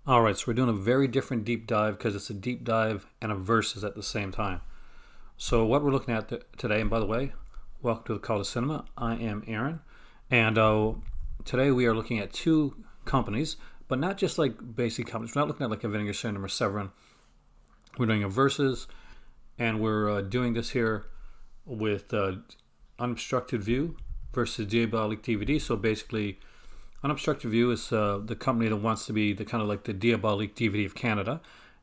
All right, so we're doing a very different deep dive because it's a deep dive and a versus at the same time. So what we're looking at today, and by the way, welcome to the Call to Cinema. I am Aaron, and today we are looking at two companies, but not just like basic companies. We're not looking at like a Vinegar Syndrome or Severin. We're doing a versus, and we're doing this here with Unobstructed View versus Diabolik DVD. So basically, Unobstructed View is the company that wants to be the kind of like the Diabolik DVD of Canada,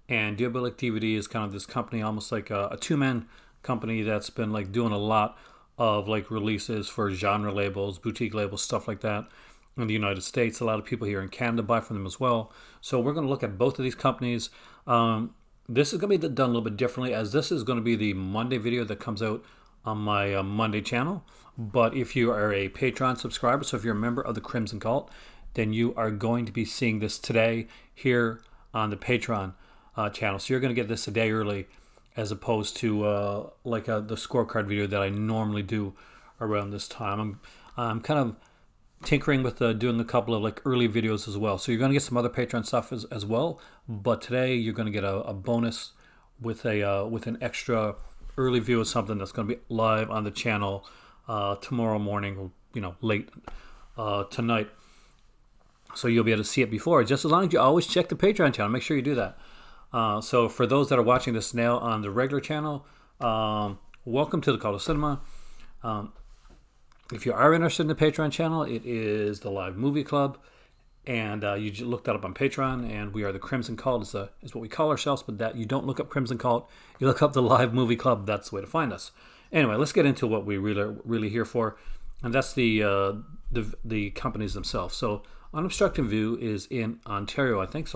and Diabolik DVD is kind of this company, almost like a two-man company that's been like doing a lot of like releases for genre labels, boutique labels, stuff like that in the United States. A lot of people here in Canada buy from them as well. So we're going to look at both of these companies. This is going to be done a little bit differently, as this is going to be the Monday video that comes out on my Monday channel. But if you are a Patreon subscriber, so if you're a member of the Crimson Cult, then you are going to be seeing this today here on the Patreon channel. So you're going to get this a day early, as opposed to the scorecard video that I normally do around this time. I'm kind of tinkering with doing a couple of like early videos as well. So you're going to get some other Patreon stuff as well. But today you're going to get a bonus with an extra early view of something that's going to be live on the channel tomorrow morning, or late tonight. So you'll be able to see it before. Just as long as you always check the Patreon channel, make sure you do that. So for those that are watching this now on the regular channel, welcome to the Call to Cinema. If you are interested in the Patreon channel, it is the Live Movie Club, and you just look that up on Patreon, and we are the Crimson Cult is what we call ourselves, but that you don't look up Crimson Cult, you look up the Live Movie Club. That's the way to find us. Anyway, let's get into what we really here for, and that's the companies themselves. So Unobstructed View is in Ontario, I think.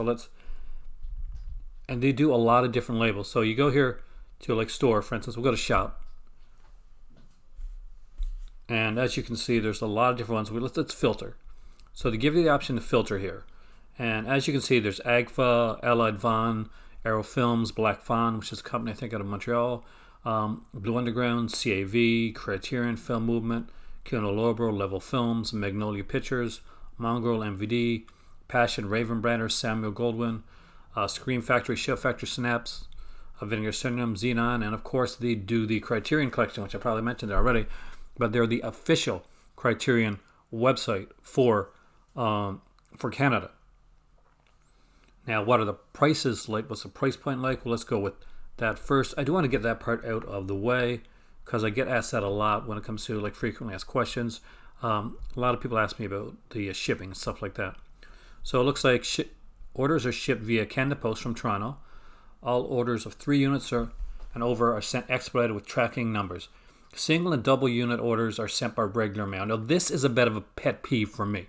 And they do a lot of different labels. So you go here to like store, for instance, we'll go to shop. And as you can see, there's a lot of different ones. Let's filter. So they give you the option to filter here. And as you can see, there's Agfa, Allied Von, Aero Films, Black Fawn, which is a company I think out of Montreal, Blue Underground, CAV, Criterion Film Movement, Kino Lorber, Level Films, Magnolia Pictures, Mongrel, MVD, Passion, Ravenbranner, Samuel Goldwyn, Scream Factory, Show Factory, Snaps, Vinegar Syndrome, Xenon, and of course they do the Criterion Collection, which I probably mentioned there already, but they're the official Criterion website for Canada. Now, what are the prices like? What's the price point like? Well, let's go with that first. I do want to get that part out of the way because I get asked that a lot when it comes to like frequently asked questions. A lot of people ask me about the shipping and stuff like that. So it looks like orders are shipped via Canada Post from Toronto. All orders of 3 units and over are sent expedited with tracking numbers. Single and double unit orders are sent by regular mail. Now, this is a bit of a pet peeve for me.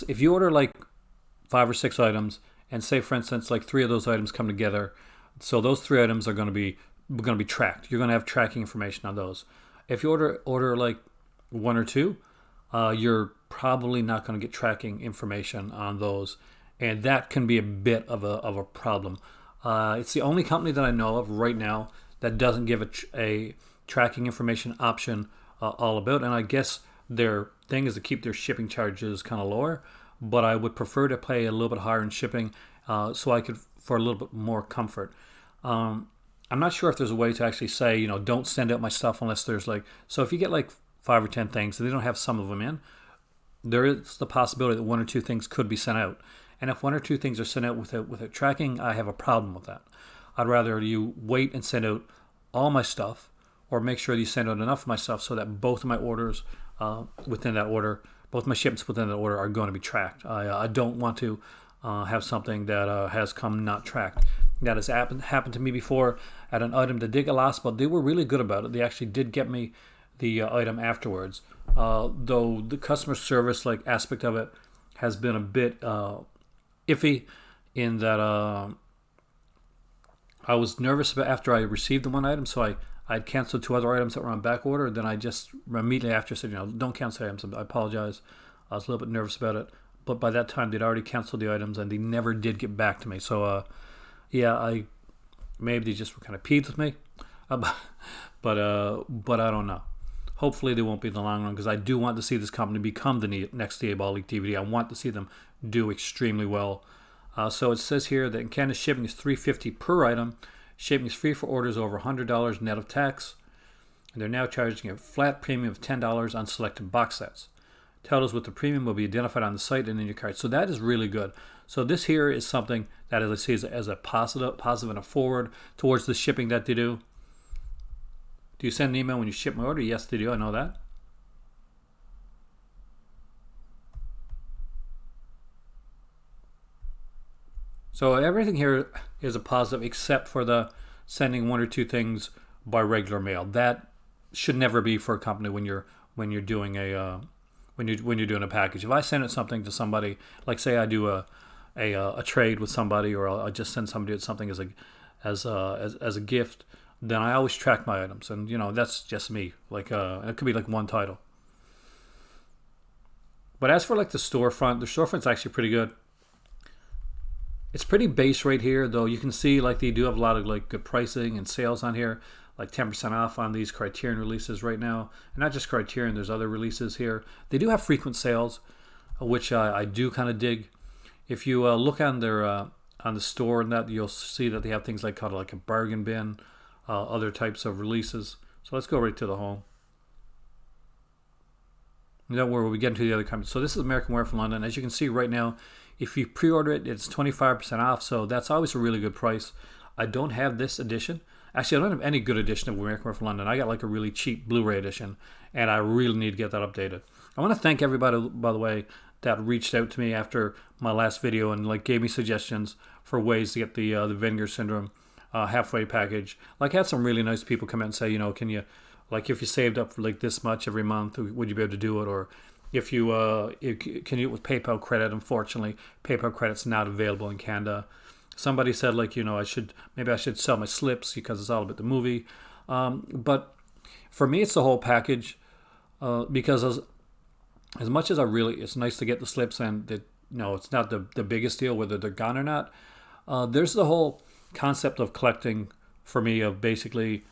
If you order like 5 or 6 items, and say, for instance, like 3 of those items come together, so those 3 items are going to be tracked. You're going to have tracking information on those. If you order like 1 or 2, you're probably not going to get tracking information on those, and that can be a bit of a problem. It's the only company that I know of right now that doesn't give a tracking information option all about, and I guess their thing is to keep their shipping charges kind of lower, but I would prefer to pay a little bit higher in shipping so I could, for a little bit more comfort. I'm not sure if there's a way to actually say, don't send out my stuff unless there's so if you get like 5 or 10 things and they don't have some of them in, there is the possibility that 1 or 2 things could be sent out. And if 1 or 2 things are sent out without tracking, I have a problem with that. I'd rather you wait and send out all my stuff, or make sure you send out enough of my stuff so that both of my orders within that order, both my shipments within that order are going to be tracked. I don't want to have something that has come not tracked. That has happened to me before at an item that did get lost, but they were really good about it. They actually did get me the item afterwards. Though the customer service aspect of it has been a bit iffy, in that I was nervous about after I received the one item, so I'd canceled 2 other items that were on back order. Then I just immediately after said, don't cancel items. I apologize. I was a little bit nervous about it, but by that time they'd already canceled the items and they never did get back to me. So maybe they just were kind of peeved with me, but I don't know. Hopefully they won't be in the long run, because I do want to see this company become the next Diabolik DVD. I want to see them do extremely well. So it says here that in Canada, shipping is $3.50 per item. Shipping is free for orders over $100 net of tax. And they're now charging a flat premium of $10 on selected box sets. Titles with the premium will be identified on the site and in your cart. So that is really good. So this here is something that I see as a positive and a forward towards the shipping that they do. Do you send an email when you ship my order? Yes, they do. I know that. So everything here is a positive, except for the sending one or two things by regular mail. That should never be for a company when you're doing a when you're doing a package. If I send something to somebody, like say I do a trade with somebody, or I just send somebody something as a gift, then I always track my items, and that's just me. Like it could be like one title. But as for like the storefront's actually pretty good. It's pretty base right here, though. You can see like they do have a lot of like good pricing and sales on here, like 10% off on these Criterion releases right now. And not just Criterion, there's other releases here. They do have frequent sales, which I do kind of dig. If you look on their on the store and that, you'll see that they have things like called like a bargain bin, other types of releases. So let's go right to the home. Where we'll be getting to the other companies. So this is American Wear from London. As you can see right now, if you pre-order it, it's 25% off. So that's always a really good price. I don't have this edition. Actually, I don't have any good edition of American Wear from London. I got like a really cheap Blu-ray edition, and I really need to get that updated. I want to thank everybody, by the way, that reached out to me after my last video and like gave me suggestions for ways to get the Vinegar Syndrome halfway package. Like I had some really nice people come out and say, can you, like if you saved up for like this much every month, would you be able to do it? Or if you can you do it with PayPal credit? Unfortunately, PayPal credit's not available in Canada. Somebody said like I should sell my slips because it's all about the movie. But for me, it's the whole package because as much as it's nice to get the slips, and it's not the biggest deal whether they're gone or not. There's the whole concept of collecting for me, of basically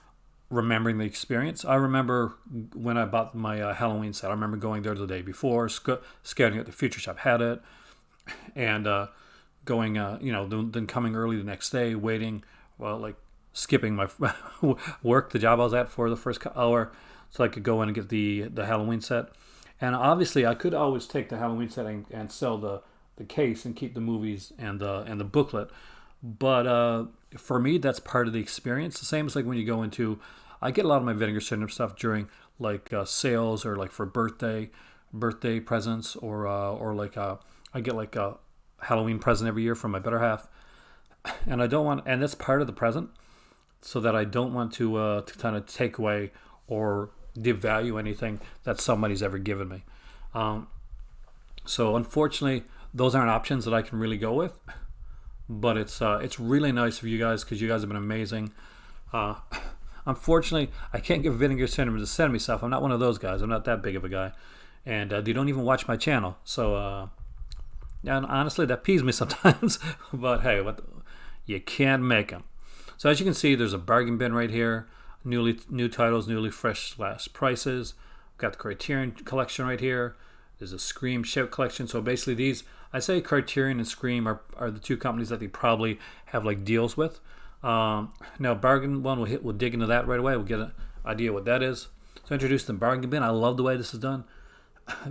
remembering the experience. I remember when I bought my Halloween set. I remember going there the day before, scouting at the Future Shop had it, and going, then coming early the next day, waiting, like skipping my work, the job I was at, for the first hour, so I could go in and get the Halloween set. And obviously, I could always take the Halloween set and sell the case and keep the movies and the booklet. But for me, that's part of the experience. The same as like when you go into, I get a lot of my Vinegar Syndrome stuff during like sales, or like for birthday presents, or like I get like a Halloween present every year from my better half, and I don't want, and that's part of the present, so that I don't want to kind of take away or devalue anything that somebody's ever given me. So unfortunately, those aren't options that I can really go with. But it's really nice of you guys, because you guys have been amazing. Unfortunately, I can't get Vinegar Syndrome to send me stuff. I'm not one of those guys. I'm not that big of a guy, and they don't even watch my channel. So, and honestly, that peeves me sometimes. But hey, you can't make them. So as you can see, there's a bargain bin right here. New titles, newly fresh prices. We've got the Criterion collection right here. There's a Scream Shout collection. So basically these, I say Criterion and Scream are the two companies that they probably have like deals with. Now bargain one, we'll dig into that right away. We'll get an idea what that is. So introduce the bargain bin. I love the way this is done.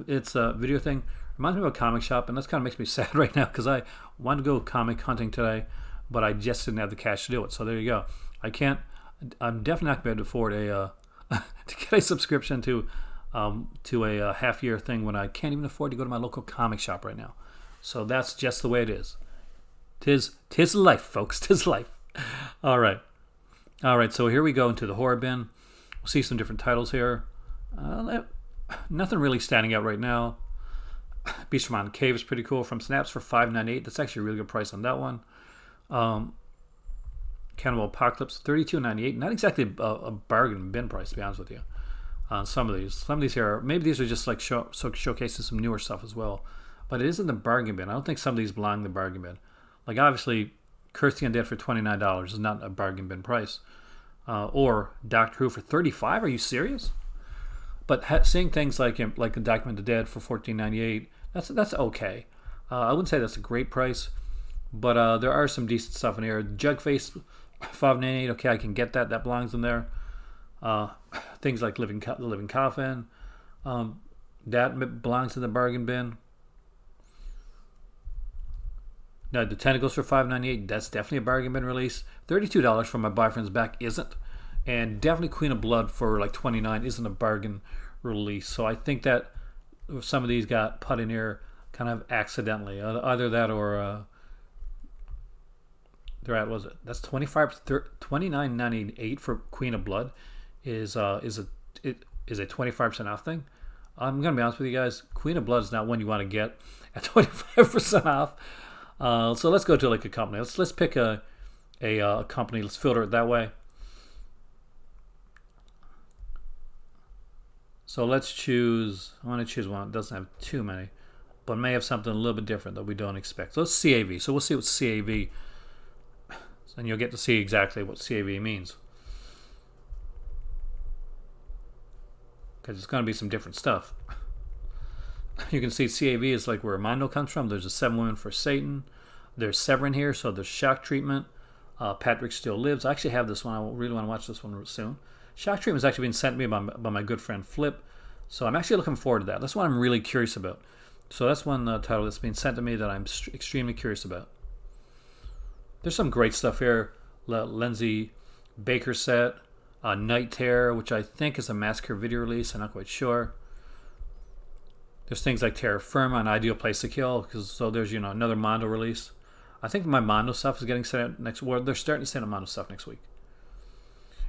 It's a video thing. Reminds me of a comic shop, and that's kind of makes me sad right now, because I wanted to go comic hunting today, but I just didn't have the cash to do it. So there you go. I'm definitely not going to afford to get a subscription to a half-year thing when I can't even afford to go to my local comic shop right now. So that's just the way it is. Tis life, folks. Tis life. All right. So here we go into the horror bin. We'll see some different titles here. Nothing really standing out right now. Beast from Mountain Cave is pretty cool. From Snaps for $5.98. That's actually a really good price on that one. Cannibal Apocalypse, $32.98. Not exactly a bargain bin price, to be honest with you. Some of these here, maybe these are just like showcasing some newer stuff as well. But it isn't the bargain bin. I don't think some of these belong in the bargain bin. Like obviously, Curse the Undead for $29 is not a bargain bin price. Or Doctor Who for $35. Are you serious? But seeing things like the Document the Dead for $14.98, that's okay. I wouldn't say that's a great price, but there are some decent stuff in here. Jugface, $5.98. Okay, I can get that. That belongs in there. Things like the Living Coffin, that belongs in the bargain bin. Now the Tentacles for $5.98. That's definitely a bargain bin release. $32 for My Boyfriend's Back isn't, and definitely Queen of Blood for like $29 isn't a bargain release. So I think that some of these got put in here kind of accidentally. Either that or they're at, was it? That's $29.98 for Queen of Blood is a 25% off thing. I'm gonna be honest with you guys. Queen of Blood is not one you want to get at 25% off. So let's go to like a company. Let's pick a company. Let's filter it that way. So let's choose. I want to choose one that doesn't have too many, but may have something a little bit different that we don't expect. So let's CAV. So we'll see what CAV, and you'll get to see exactly what CAV means, because it's going to be some different stuff. You can see CAV is like where Mondo comes from. There's a 7 Women for Satan. There's Severin here, so there's Shock Treatment. Patrick Still Lives. I actually have this one. I really want to watch this one soon. Shock Treatment is actually being sent to me by my good friend Flip, so I'm actually looking forward to that. That's one I'm really curious about. So that's one title that's being sent to me that I'm extremely curious about. There's some great stuff here. Lindsay Baker set. Night Terror, which I think is a Massacre video release. I'm not quite sure. There's things like Terra Firma and Ideal Place to Kill. So there's another Mondo release. I think my Mondo stuff is getting sent out next. Well, they're starting to send out Mondo stuff next week.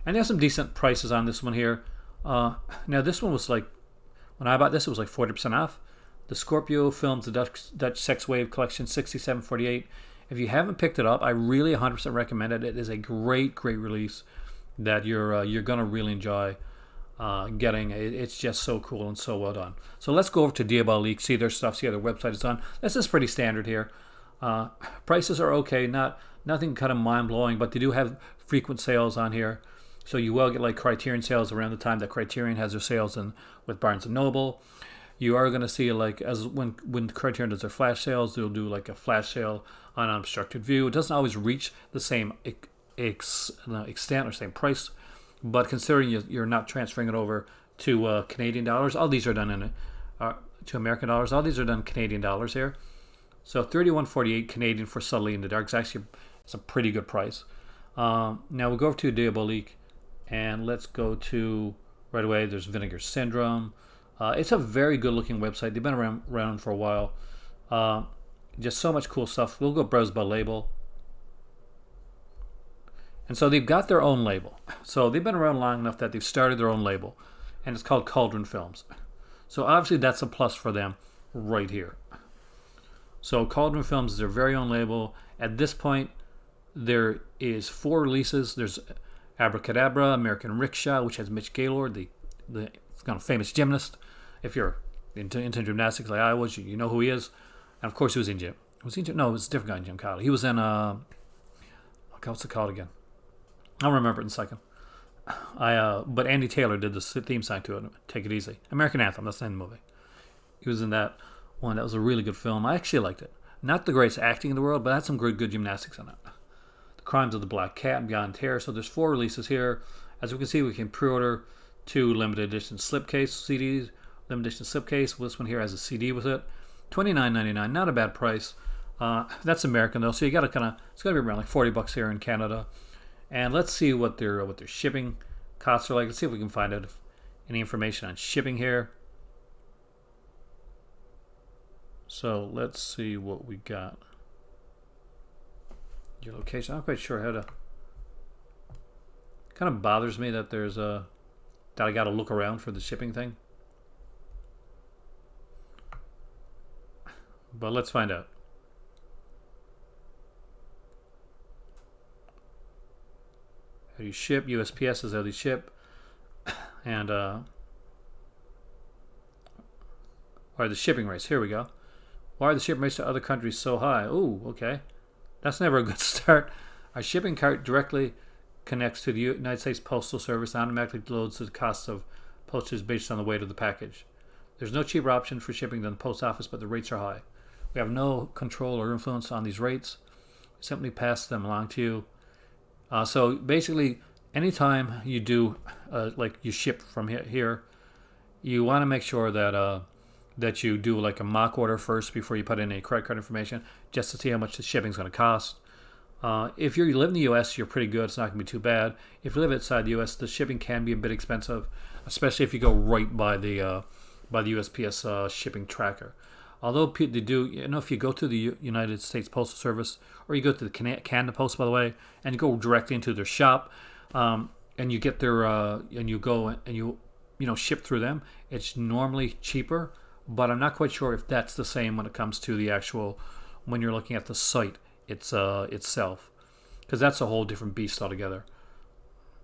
And there's some decent prices on this one here. Now this one was like, when I bought this, it was like 40% off. The Scorpio Films, the Dutch Sex Wave Collection, $67.48. If you haven't picked it up, I really 100% recommend it. It is a great release that you're gonna really enjoy getting. It's just so cool and so well done. So let's go over to Diabolik, see their stuff, see how their website is done. This is pretty standard here. Prices are okay, nothing kind of mind-blowing, but they do have frequent sales on here. So you will get like Criterion sales around the time that Criterion has their sales with Barnes & Noble. You are going to see like when Criterion does their flash sales, they'll do like a flash sale on Unobstructed View. It doesn't always reach the same extent or same price, but considering you're not transferring it over to Canadian dollars, all these are done to American dollars. All these are done Canadian dollars here. So $31.48 Canadian for Subtly in the Dark is actually a pretty good price. Now we'll go over to Diabolik, and let's go to right away. There's Vinegar Syndrome. It's a very good looking website. They've been around for a while. Just so much cool stuff. We'll go browse by label. And so they've got their own label. So they've been around long enough that they've started their own label, and it's called Cauldron Films. So obviously that's a plus for them right here. So Cauldron Films is their very own label. At this point, there is 4 releases. There's Abracadabra, American Rickshaw, which has Mitch Gaylord, the kind of famous gymnast. If you're into gymnastics like I was, you know who he is. And of course, he was in gym. No, it was a different guy in Jim Cottle. He was in what's it called again? I'll remember it in a second. But Andy Taylor did the theme song to it. Take It Easy. American Anthem. That's the name of the movie. He was in that one. That was a really good film. I actually liked it. Not the greatest acting in the world, but it had some good gymnastics in it. The Crimes of the Black Cat and Beyond Terror. So there's 4 releases here. As we can see, we can pre-order 2 limited edition slipcase CDs. Limited edition slipcase. This one here has a CD with it. $29.99. Not a bad price. That's American though, so you got to it's got to be around like $40 here in Canada. And let's see what their shipping costs are like. Let's see if we can find out any information on shipping here. So let's see what we got. Your location. I'm not quite sure how to. Kind of bothers me that there's that I got to look around for the shipping thing. But let's find out. How do you ship? USPS is how they ship. And why are the shipping rates? Here we go. Why are the shipping rates to other countries so high? Ooh, okay. That's never a good start. Our shipping cart directly connects to the United States Postal Service and automatically loads the cost of postage based on the weight of the package. There's no cheaper option for shipping than the post office, but the rates are high. We have no control or influence on these rates. We simply pass them along to you. So basically, anytime you do, like you ship from here, you want to make sure that that you do like a mock order first before you put in any credit card information, just to see how much the shipping is going to cost. If you live in the U.S., you're pretty good. It's not going to be too bad. If you live outside the U.S., the shipping can be a bit expensive, especially if you go right by the USPS shipping tracker. Although they do, if you go to the United States Postal Service, or you go to the Canada Post, by the way, and you go directly into their shop, and you get their, and you go and you ship through them, it's normally cheaper. But I'm not quite sure if that's the same when it comes to the actual, when you're looking at the site itself, because that's a whole different beast altogether.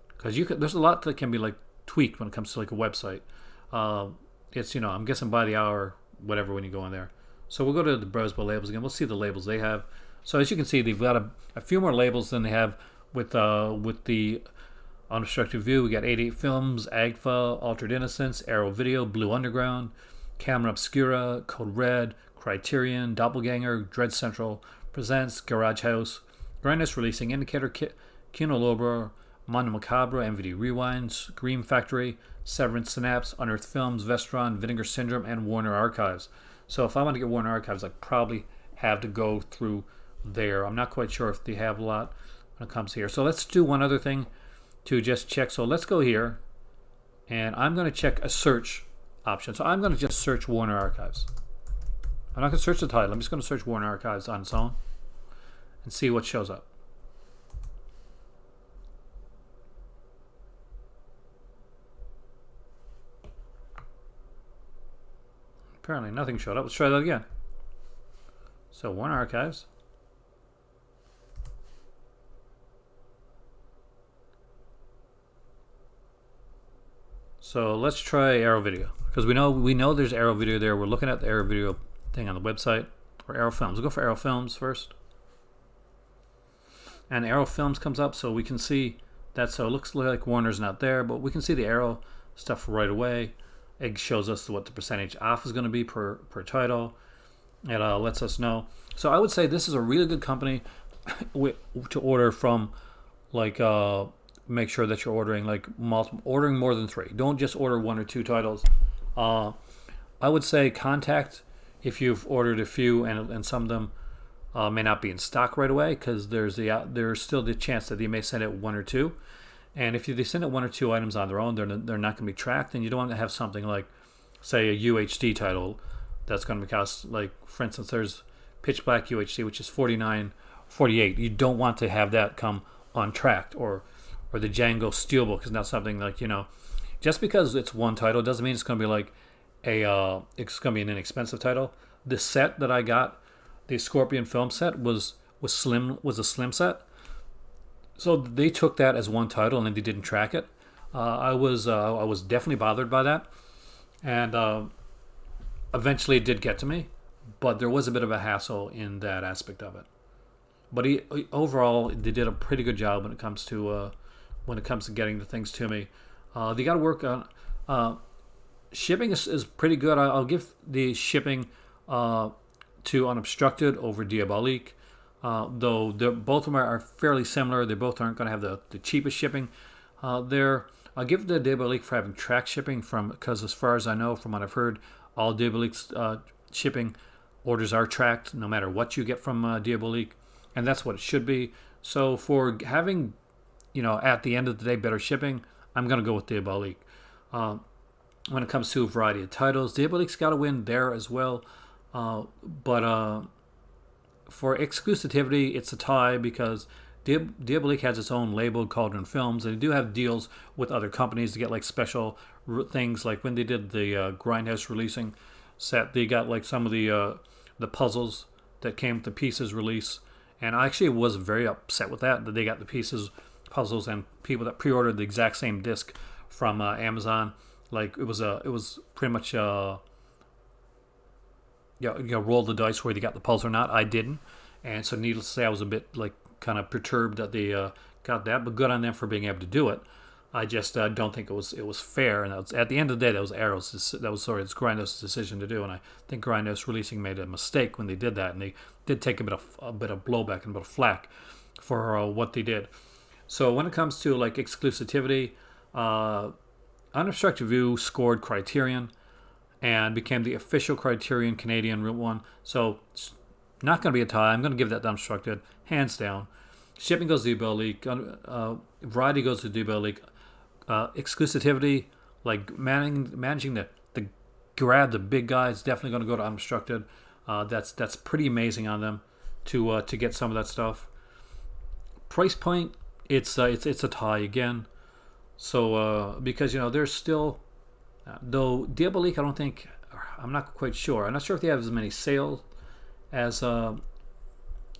Because there's a lot that can be like tweaked when it comes to like a website. It's I'm guessing by the hour, whatever, when you go in there. So we'll go to the browse by labels again. We'll see the labels they have. So as you can see, they've got a few more labels than they have with the Unobstructed View. We got 88 Films, Agfa, Altered Innocence, Arrow Video, Blue Underground, Camera Obscura, Code Red, Criterion, Doppelganger, Dread Central, Presents, Garage House, Grindness Releasing, Indicator, Kino Lorber, Mondo Macabre, MVD Rewinds, Green Factory, Severance Synapse, Unearthed Films, Vestron, Vinegar Syndrome, and Warner Archives. So if I want to get Warner Archives, I probably have to go through there. I'm not quite sure if they have a lot when it comes here. So let's do one other thing to just check. So let's go here, and I'm going to check a search option. So I'm going to just search Warner Archives. I'm not going to search the title. I'm just going to search Warner Archives on its own and see what shows up. Apparently nothing showed up. Let's try that again. So Warner Archives. So let's try Arrow Video, because we know there's Arrow Video there. We're looking at the Arrow Video thing on the website, or Arrow Films. We'll go for Arrow Films first. And Arrow Films comes up, so we can see that. So it looks like Warner's not there, but we can see the Arrow stuff right away. It shows us what the percentage off is going to be per title. It lets us know. So I would say this is a really good company to order from. Like, make sure that you're ordering ordering more than 3. Don't just order 1 or 2 titles. I would say contact if you've ordered a few and some of them may not be in stock right away, because there's still the chance that they may send it 1 or 2. And if they send it 1 or 2 items on their own, they're not going to be tracked, and you don't want to have something like, say, a UHD title that's going to cost, like, for instance, there's Pitch Black UHD, which is $49.48. You don't want to have that come untracked, or the Django Steelbook is not something like, just because it's one title doesn't mean it's going to be like it's going to be an inexpensive title. The set that I got, the Scorpion film set, was a slim set. So they took that as one title and then they didn't track it. I was definitely bothered by that, and eventually it did get to me, but there was a bit of a hassle in that aspect of it. But overall, they did a pretty good job when it comes to getting the things to me. They got to work on shipping is pretty good. I'll give the shipping to Unobstructed over Diabolik. Though both of them are fairly similar. They both aren't going to have the cheapest shipping there. I'll give the Diabolik for having track shipping, because as far as I know, from what I've heard, all Diabolik's shipping orders are tracked no matter what you get from Diabolik, and that's what it should be. So for having, at the end of the day, better shipping, I'm going to go with Diabolik. When it comes to a variety of titles, Diabolik's got to win there as well. But for exclusivity, it's a tie, because Diabolik has its own label, Cauldron Films, and they do have deals with other companies to get like special things. Like when they did the Grindhouse releasing set, they got like some of the puzzles that came with the Pieces release, and I actually was very upset with that they got the Pieces puzzles and people that pre-ordered the exact same disc from Amazon. Like it was pretty much roll the dice whether they got the puzzle or not. I didn't, and so needless to say, I was a bit like kind of perturbed that they got that, but good on them for being able to do it. I just don't think it was fair. And that was, at the end of the day, that was it's Grindhouse' decision to do. And I think Grindhouse Releasing made a mistake when they did that, and they did take a bit of blowback and a bit of flack for what they did. So when it comes to like exclusivity, Unobstructed View scored Criterion and became the official Criterion Canadian Route 1. So it's not going to be a tie. I'm going to give that to Unobstructed, hands down. Shipping goes to Diabolik. Variety goes to Diabolik. Exclusivity, like managing to grab the big guys, definitely going to go to Unobstructed. That's pretty amazing on them to get some of that stuff. Price point, it's a tie again. So because there's still though Diabolik, I'm not quite sure. I'm not sure if they have as many sales as the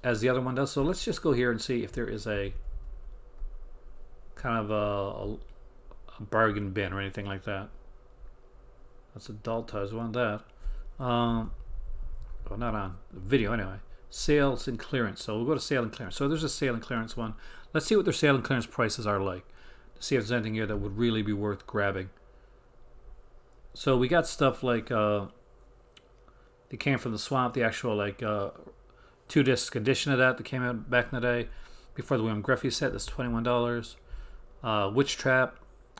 other one does. So let's just go here and see if there is a kind of a bargain bin or anything like that. That's adult ties. I want that. Well, not on video anyway. Sales and clearance. So we'll go to sale and clearance. So there's a sale and clearance one. Let's see what their sale and clearance prices are like, to see if there's anything here that would really be worth grabbing. So we got stuff like they came from the swamp, the actual like 2-disc edition of that came out back in the day before the William Griffey set. That's $21. Witch Trap,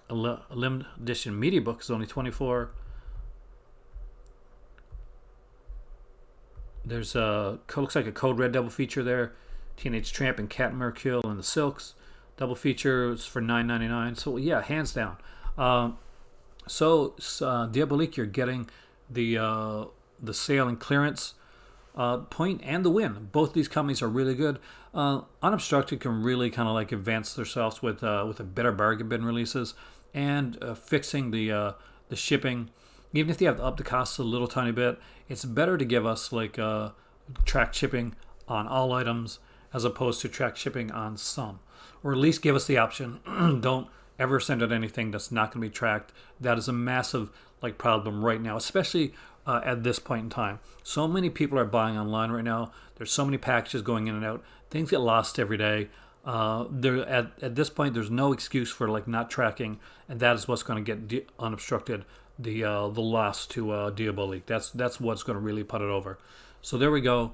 a limited edition media book is only $24. There's looks like a Code Red double feature there. Teenage Tramp and Cat Mercure and the Silks double feature is for $9.99. So yeah, hands down. Diabolik, you're getting the sale and clearance point and the win. Both these companies are really good. Unobstructed can really kind of like advance themselves with a better bargain bin releases and fixing the shipping. Even if they have to up the costs a little tiny bit, it's better to give us like tracked shipping on all items as opposed to tracked shipping on some, or at least give us the option. Don't ever send out anything that's not going to be tracked. That is a massive like problem right now, especially at this point in time. So many people are buying online right now. There's so many packages going in and out. Things get lost every day. There at this point, there's no excuse for like not tracking, and that is what's going to get Unobstructed the loss to Diabolik. That's what's going to really put it over. So there we go.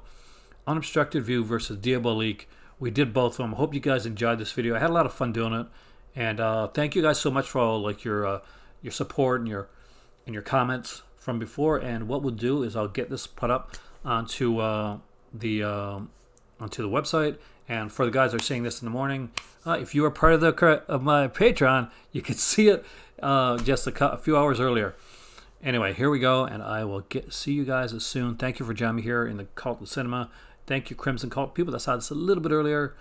Unobstructed View versus Diabolik. We did both of them. Hope you guys enjoyed this video. I had a lot of fun doing it, and thank you guys so much for all like your support and your comments from before. And what we'll do is I'll get this put up onto the website. And for the guys that are seeing this in the morning, if you are part of my Patreon, you can see it just a few hours earlier. Anyway, here we go, and I will see you guys soon. Thank you for joining me here in the Cult of Cinema. Thank you, Crimson Cult people that saw this a little bit earlier.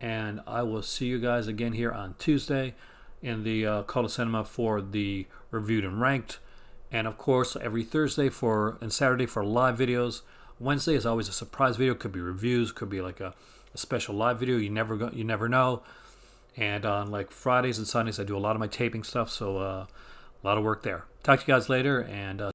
And I will see you guys again here on Tuesday in the Cult of Cinema for the Reviewed and Ranked. And of course, every Thursday and Saturday for live videos. Wednesday is always a surprise video. Could be reviews, could be like a special live video. You never know. And on like Fridays and Sundays, I do a lot of my taping stuff. So a lot of work there. Talk to you guys later, and